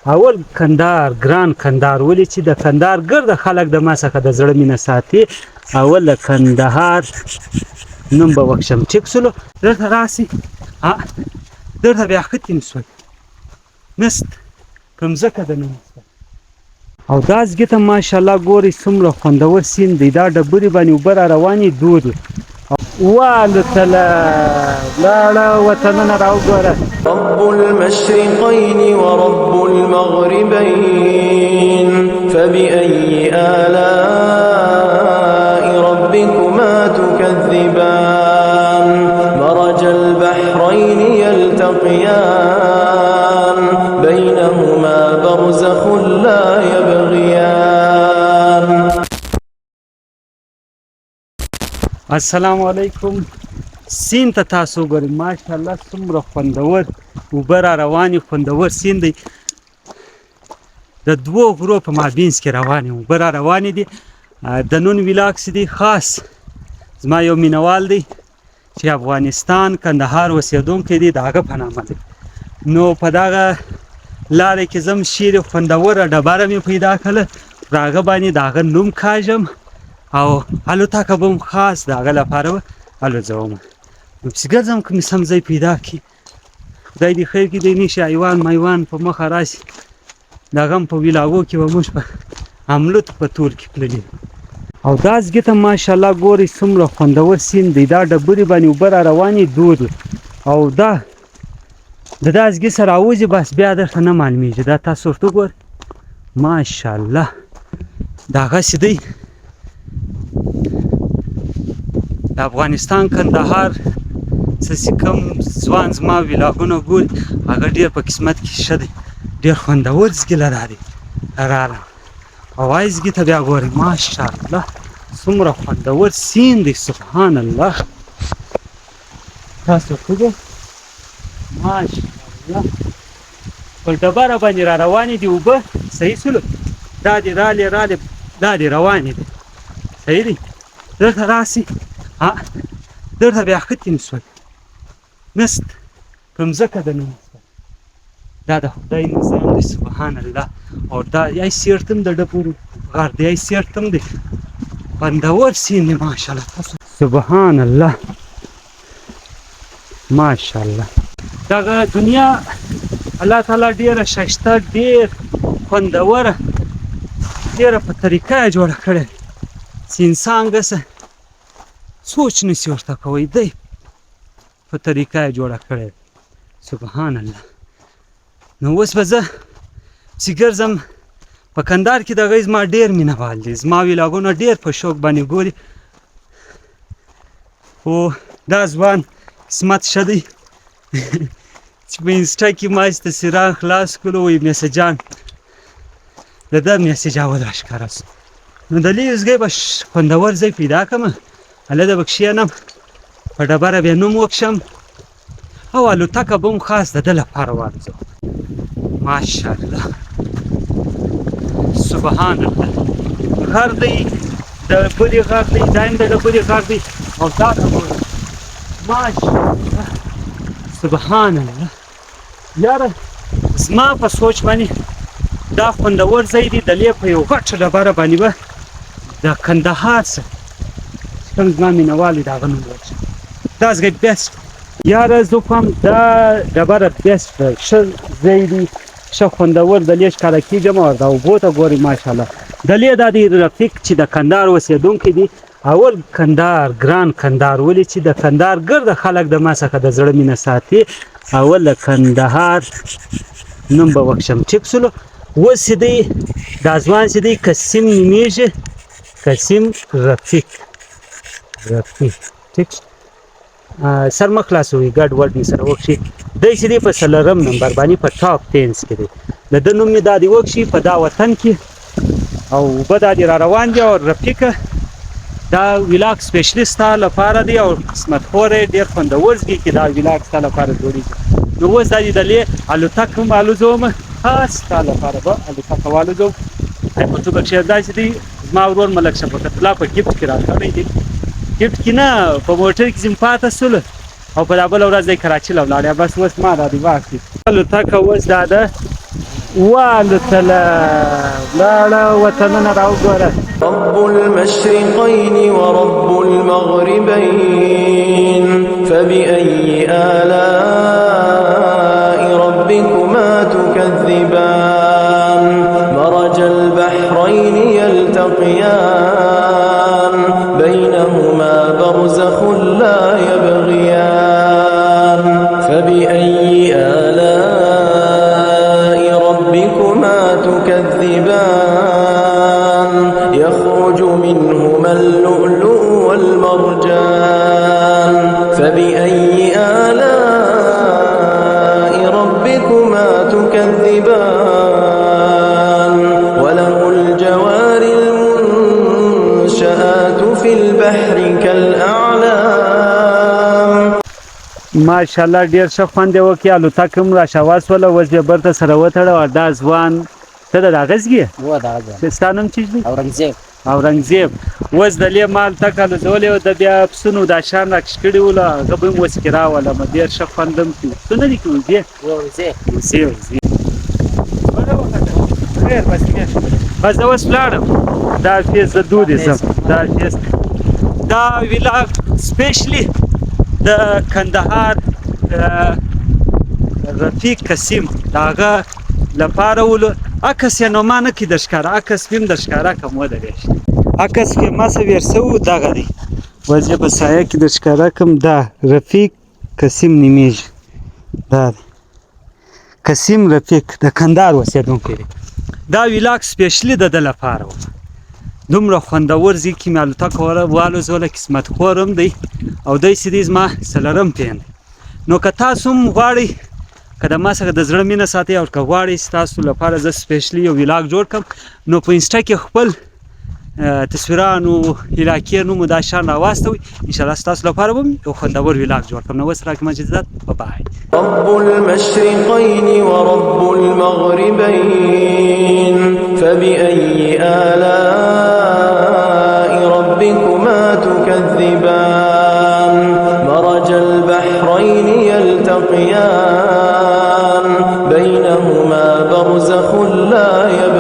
اول کندهار ګران کندهار ولې چې د کندهار ګرده خلک د ما څخه د زړه مینه ساتي اول د کندهار نوم به وکشم ټیک سولو درته راسي درته بیا ښه نسول نست په مځکه د ننسته او دا ځګې ته ماشاءالله ګورئ څومره خوندور سیند دی دا ډبرې باندې اوبه را روانې دود والوتله لاړه وطنونه راوګوره رب المشرقين ورب المغربين فبأي آلاء ربكما تكذبان مرج البحرين يلتقيان بينهما برزخ لا يبغيان. السلام علیکم. سیند ته تاسو ګورئ ماشاءالله څومره خوندور اوبه را روانې خوندور سیند دی د دوو غرو په مابینځ کې روانې اوبه را روانې دي د نن ویلاګس دی خاص زما یو مینوال دی چې افغانستان کندهار اوسېدونکی دی د هغه په نامه دی نو په دغه لارې کې زم شیر خوندوره ډبره مې پیدا کړله پر هغه باندې د هغه نوم کاږم او الوتکه به هم خاص د هغه لپاره الوځوم نو پسې ګرځم که مې سم ځای پیدا کړي خدای دې خیر کړي دی نشي حیوان میوان په مخه راشي د هغه هم په ویلاګو کې به موږ په حملو په تور کې تللي او دا ځګې ته ماشاءالله ګورئ څومره خوندور سیند دی دا ډبرې باندې اوبه را روانې دود او دا د دا ځګې سره راوځي بس بیا درته نه معلومیږي دا تاسو ورته وګورئ ماشاءالله د هغسې دی د افغانستان کندهار څه چې کوم ځوان زما ویلاګونه ګوري هغه ډېر په قسمت کې ښه دی ډېر خوندور ځګې له دا دی راغلم او وایي ځګې ته بیا ګورئ ماشاءالله څومره خوندور سیند دی سبحان الله تاسو ورته ماشاءالله پر ډبره باندې را روانې دي اوبه صحیح سولو دا دې رالې دا دې روانې دي صحیح دی درته راسي درته بیا ښه نسول نست په مځکه د ننسته دا د خدای نظام دی سبحان الله او دا یای سیرتم د ډبرو غر دی یای سیرتم دی خوندور سیند دی ماشاءالله تاسو سبحان الله ماشاءالله دغه دنیا الله تعالی ډېره ښایسته ډېر خوندوره ډېره په طریقه یې جوړه کړې چې انسان داسې سوچ نشي ورته کوی دی په طریقه یې جوړه کړې سبحان الله نو اوس به زه چې ګرځم په کندهار کې دغه زما ډېر مینهوال دي زما ویلاګونه ډېر په شوق باندې ګوري خو دا ځوان قسمت ښه دی چې په انسټا کې ما چې تصویران خلاص کړلو وایي میسجان د ده میسج اول راښکاره سو نو د لږ ځای به خوندور ځای پیدا کړم هلته به کښېنم په ډبره بیا نوم وکشم او الوتکه به هم خاص د ده لپاره والوځم ماشاءالله سبحان الله غر دی د ډبرې غر دی دا هم د ډبرې غر دی او دا ډبره ماشاءالله سبحان الله یاره زما په سوچ باندې دا خوندور ځای دی د لې په یو غټه ډبره باندې به د کندهار څخه کوم زما مینهوال دی د هغه نوم وکړم دا ځای بیسټ یاره زه خو هم دا ډبره بیسټ ده ښه ځای دی ښه خوندور د لې ښکاره کېږم او دا اوبو ته ګورئ ماشاءالله د لې دا دی رفیق چې د کندهار اوسېدونکی دی اول کندهار ګران کندهار ولې چې د کندهار ګرده خلک د ما څخه د زړه مینه ساتي اول د کندهار نوم به وکشم ټیک سولو اوس چې دی دا ځوان چې دی قسیم نومیږي قسیم رفیق ټیک سر مه خلاصوئ ګډ وډ مې سره وکړي دی چې دی په 4 نمبر باندې په ټاپ 10 کې دی د ده نوم مې دا دی وکړي په دا وطن کې او اوبه دا دې را روان دي او رفیقه دا ویلاګ سپیشلی ستا لپاره دی او قسمت خوری ډېر خوندور ځای کې دا ویلاګ ستا لپاره جوړېږي نو اوس دا دې د لې الوتکه هم الوځوم خاص ستا لپاره به الوتکه والوځوم په توګه کښې داسې دی زما ورور ملک شفقت الله په ګفټ کې راکړی دی ګفټ کې نه په موټر کې ځم پاته سولو او په دا بله ورځ دی کراچي له ولاړ بس اوس ما دا دې واخلي الوتکه اوس دا ده والوتله لاړه وطنونه راوګوره. رب المشرقين ورب المغربين فبأي آلاء ربكما تكذبان مرج البحرين يلتقيان بينهما برزخ لا يبغيان فبأي آلاء ربكما تكذبان يخرج منهما اللؤلؤ والمرجان فبأي آلاء ربكما تكذبان وله الجوار المنشآت في البحر كالأعلام. ماشاءالله ډیر ښه خوند یې وکړي. الوتکه هم راشاواز شوله، اوس بیا برته سره وتړه. دا ځوان ته د دغه زګې ستا نوم څه دی؟ اورنګزیب. اوس د لې مال تک الوزولې وه، د بیا پسونو دا شان راکش کړي وله، هغه به هم اوس کې راولمه. ډېر ښه خوند هم کوي. پسونه دي که وزې؟ وزې. خیر بس بس زه اوس ولاړم. دا فیس زه دودې ځم. دا ولاګ سپیشلی د کندهار رفیق قسیم د هغه لپاره ولو. عکس یې نو ما نه کړي در ښکاره، عکس مې هم در ښکاره کړم ودرېږي. عکس کې ما څه ویر سوي دغه دی، اوس یې په سایه کې در ښکاره کړم. دا رفیق قسیم نومېږي. دا دی قسیم رفیق، د کندهار اوسېدونکی دی. دا ولاګ سپیشلي د ده لپاره و. دومره خوندور ځای کې مې الوتکه والوزوله، قسمت خور هم دی او داسې دی زما څلرم پین دی. نو که تاسو هم غواړئ، که د ما څخه د زړه مینه ساتئ او که غواړئ ستاسو لپاره زه سپیشلي یو ولاګ جوړ کړم، نو په انسټا کې خپل تصویرانو علاقې نوم دا شان راواستوئ. انشاءالله ستاسو لپاره به یو خوندور ولاګ جوړ کړم. نو اوس راکړم اجازت. بای. رب المشرقين ورب المغربين فبأي آلاء ربكما تكذبان مرج البحرين يلتقيان بينهما برزخ لا يبغيان